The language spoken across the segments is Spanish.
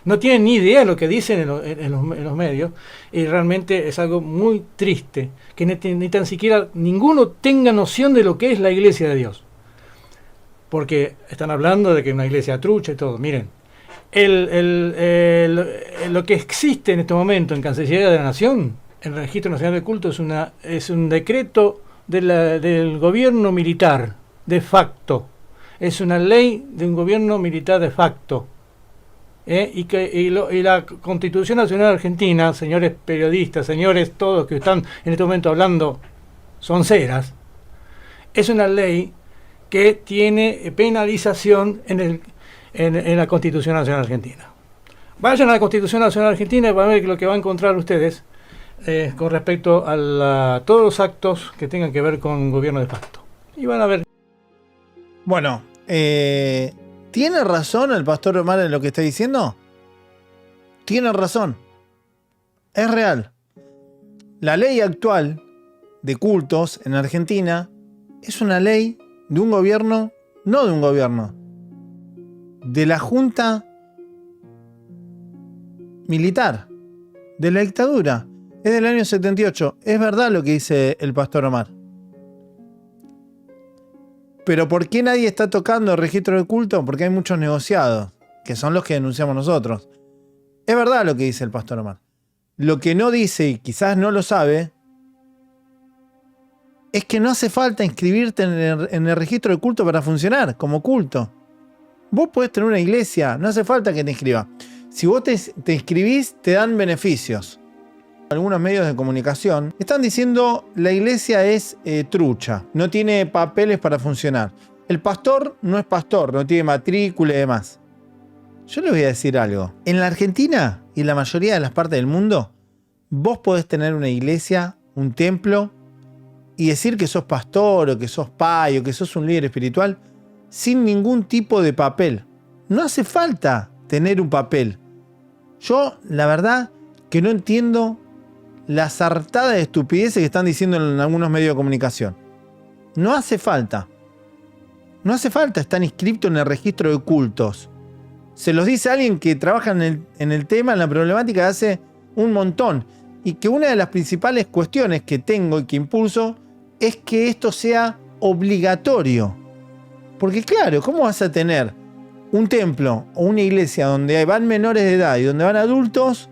no tienen ni idea de lo que dicen en los medios, y realmente es algo muy triste, que ni tan siquiera ninguno tenga noción de lo que es la iglesia de Dios. Porque están hablando de que una iglesia trucha y todo. Miren, lo que existe en este momento en Cancillería de la Nación, en el Registro Nacional de Culto, es un decreto del gobierno militar de facto. Es una ley de un gobierno militar de facto. Y la Constitución Nacional Argentina, señores periodistas, señores todos que están en este momento hablando sonceras, es una ley que tiene penalización en la Constitución Nacional Argentina. Vayan a la Constitución Nacional Argentina y van a ver lo que van a encontrar ustedes con respecto a todos los actos que tengan que ver con gobierno de facto. Y van a ver. Bueno, ¿tiene razón el pastor Omar en lo que está diciendo? Tiene razón. Es real. La ley actual de cultos en Argentina es una ley de un gobierno, no de un gobierno, de la Junta Militar, de la dictadura. Es del año 78. Es verdad lo que dice el pastor Omar. Pero ¿por qué nadie está tocando el registro de culto? Porque hay muchos negociados, que son los que denunciamos nosotros. Es verdad lo que dice el pastor Omar. Lo que no dice, y quizás no lo sabe, es que no hace falta inscribirte en el registro de culto para funcionar como culto. Vos podés tener una iglesia, no hace falta que te inscribas. Si vos te inscribís, te dan beneficios. Algunos medios de comunicación están diciendo la iglesia es trucha, no tiene papeles para funcionar. El pastor no es pastor, no tiene matrícula y demás. Yo les voy a decir algo. En la Argentina y en la mayoría de las partes del mundo, vos podés tener una iglesia, un templo, y decir que sos pastor o que sos pai o que sos un líder espiritual sin ningún tipo de papel. No hace falta tener un papel. Yo, la verdad, que no entiendo la sartada de estupideces que están diciendo en algunos medios de comunicación. No hace falta. No hace falta estar inscrito en el registro de cultos. Se los dice alguien que trabaja en el tema, en la problemática, hace un montón. Y que una de las principales cuestiones que tengo y que impulso es que esto sea obligatorio. Porque claro, ¿cómo vas a tener un templo o una iglesia donde van menores de edad y donde van adultos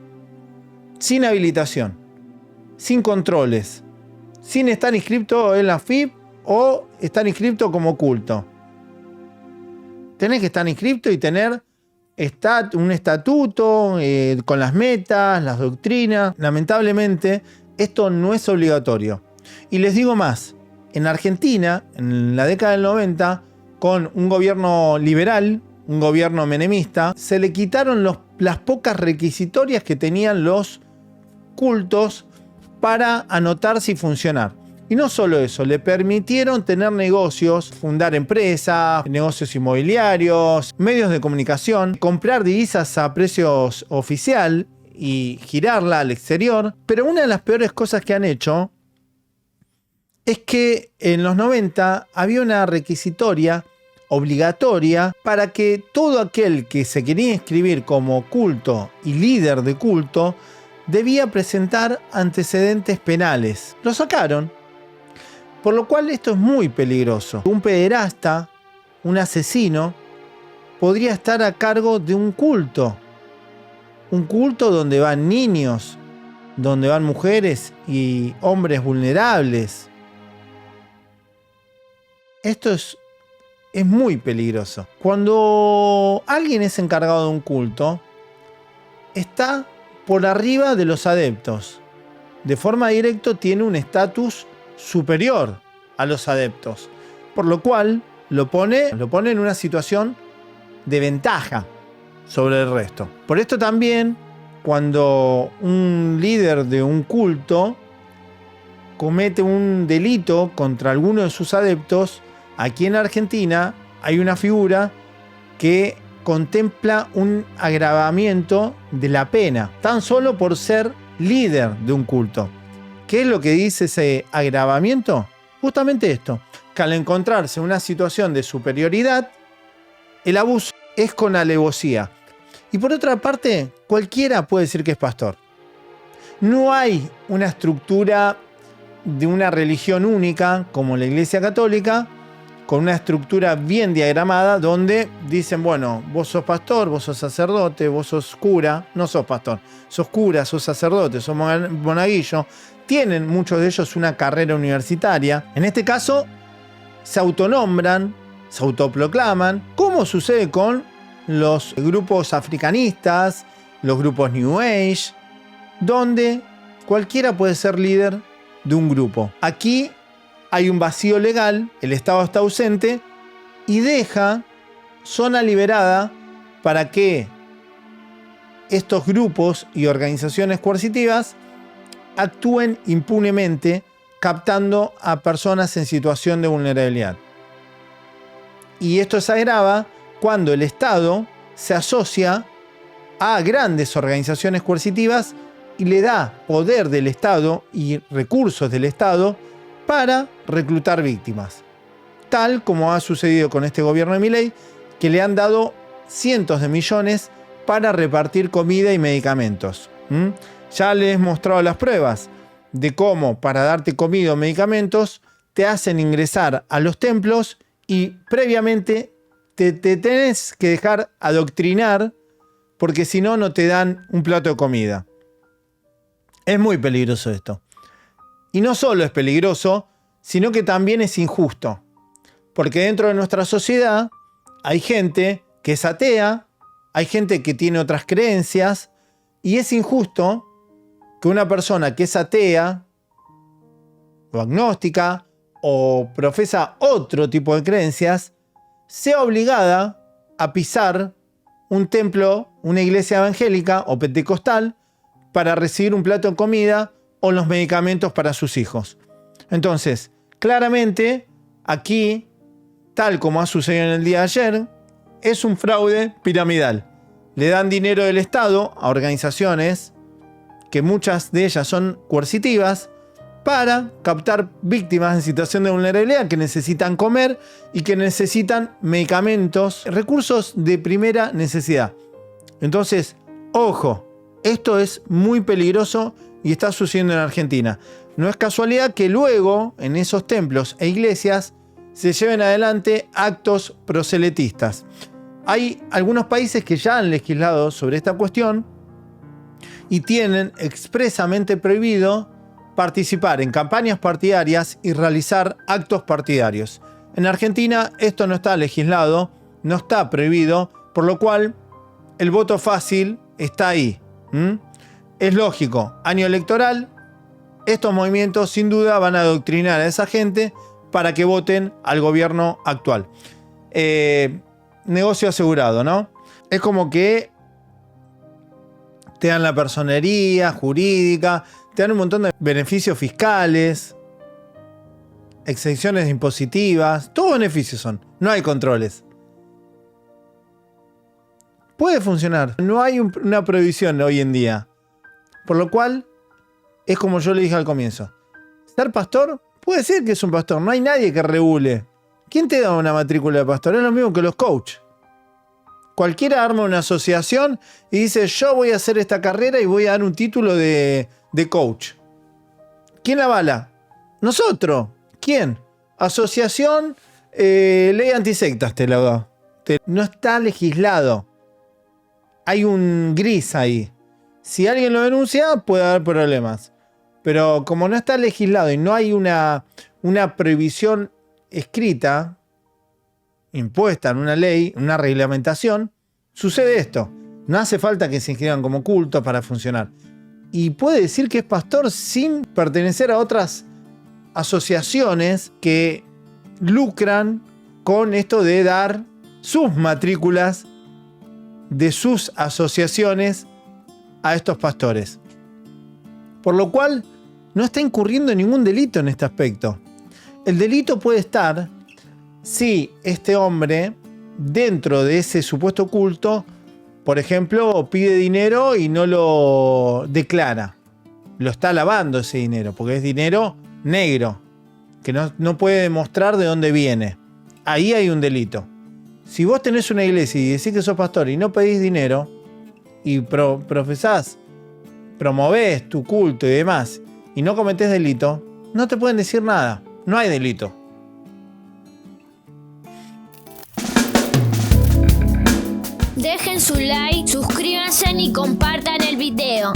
sin habilitación, sin controles, sin estar inscrito en la FIP o estar inscrito como culto? Tenés que estar inscrito y tener un estatuto con las metas, las doctrinas. Lamentablemente, esto no es obligatorio. Y les digo más, en Argentina, en la década del 90, con un gobierno liberal, un gobierno menemista, se le quitaron las pocas requisitorias que tenían los cultos para anotarse y funcionar. Y no solo eso, le permitieron tener negocios, fundar empresas, negocios inmobiliarios, medios de comunicación, comprar divisas a precios oficial y girarla al exterior. Pero una de las peores cosas que han hecho es que en los 90 había una requisitoria obligatoria para que todo aquel que se quería inscribir como culto y líder de culto debía presentar antecedentes penales. Lo sacaron, por lo cual esto es muy peligroso. Un pederasta, un asesino, podría estar a cargo de un culto donde van niños, donde van mujeres y hombres vulnerables. Esto es muy peligroso. Cuando alguien es encargado de un culto, está por arriba de los adeptos. De forma directa tiene un estatus superior a los adeptos. Por lo cual lo pone en una situación de ventaja sobre el resto. Por esto también, cuando un líder de un culto comete un delito contra alguno de sus adeptos, aquí en Argentina hay una figura que contempla un agravamiento de la pena, tan solo por ser líder de un culto. ¿Qué es lo que dice ese agravamiento? Justamente esto, que al encontrarse en una situación de superioridad, el abuso es con alevosía. Y por otra parte, cualquiera puede decir que es pastor. No hay una estructura de una religión única como la Iglesia Católica, con una estructura bien diagramada donde dicen, bueno, vos sos pastor, vos sos sacerdote, vos sos cura, no sos pastor, sos cura, sos sacerdote, sos monaguillo. Tienen muchos de ellos una carrera universitaria. En este caso, se autonombran, se autoproclaman, como sucede con los grupos africanistas, los grupos New Age, donde cualquiera puede ser líder de un grupo. Aquí hay un vacío legal, el Estado está ausente y deja zona liberada para que estos grupos y organizaciones coercitivas actúen impunemente captando a personas en situación de vulnerabilidad. Y esto se agrava cuando el Estado se asocia a grandes organizaciones coercitivas y le da poder del Estado y recursos del Estado para reclutar víctimas. Tal como ha sucedido con este gobierno de Milei, que le han dado cientos de millones para repartir comida y medicamentos. Ya les he mostrado las pruebas de cómo para darte comida o medicamentos te hacen ingresar a los templos y previamente te tenés que dejar adoctrinar porque si no, no te dan un plato de comida. Es muy peligroso esto. Y no solo es peligroso, sino que también es injusto. Porque dentro de nuestra sociedad hay gente que es atea, hay gente que tiene otras creencias, y es injusto que una persona que es atea, o agnóstica, o profesa otro tipo de creencias, sea obligada a pisar un templo, una iglesia evangélica o pentecostal, para recibir un plato de comida o los medicamentos para sus hijos. Entonces, claramente, aquí, tal como ha sucedido en el día de ayer, es un fraude piramidal. Le dan dinero del Estado a organizaciones, que muchas de ellas son coercitivas, para captar víctimas en situación de vulnerabilidad que necesitan comer y que necesitan medicamentos, recursos de primera necesidad. Entonces, ojo, esto es muy peligroso y está sucediendo en Argentina. No es casualidad que luego, en esos templos e iglesias, se lleven adelante actos proselitistas. Hay algunos países que ya han legislado sobre esta cuestión y tienen expresamente prohibido participar en campañas partidarias y realizar actos partidarios. En Argentina esto no está legislado, no está prohibido, por lo cual el voto fácil está ahí. Es lógico, año electoral, estos movimientos sin duda van a adoctrinar a esa gente para que voten al gobierno actual. Negocio asegurado, ¿no? Es como que te dan la personería jurídica, te dan un montón de beneficios fiscales, exenciones impositivas, todos beneficios son, no hay controles. Puede funcionar, no hay una prohibición hoy en día. Por lo cual, es como yo le dije al comienzo. Ser pastor, puede ser que es un pastor, no hay nadie que regule. ¿Quién te da una matrícula de pastor? Es lo mismo que los coaches. Cualquiera arma una asociación y dice, yo voy a hacer esta carrera y voy a dar un título de coach. ¿Quién la avala? Nosotros. ¿Quién? Asociación Ley Antisectas te la da. No está legislado. Hay un gris ahí. Si alguien lo denuncia, puede haber problemas. Pero como no está legislado y no hay una prohibición escrita, impuesta en una ley, una reglamentación, sucede esto. No hace falta que se inscriban como culto para funcionar. Y puede decir que es pastor sin pertenecer a otras asociaciones que lucran con esto de dar sus matrículas de sus asociaciones a estos pastores. Por lo cual, no está incurriendo en ningún delito en este aspecto. El delito puede estar si este hombre, dentro de ese supuesto culto, por ejemplo, pide dinero y no lo declara. Lo está lavando ese dinero, porque es dinero negro, que no puede demostrar de dónde viene. Ahí hay un delito. Si vos tenés una iglesia y decís que sos pastor y no pedís dinero, y profesás, promovés tu culto y demás, y no cometés delito, no te pueden decir nada. No hay delito. Dejen su like, suscríbanse y compartan el video.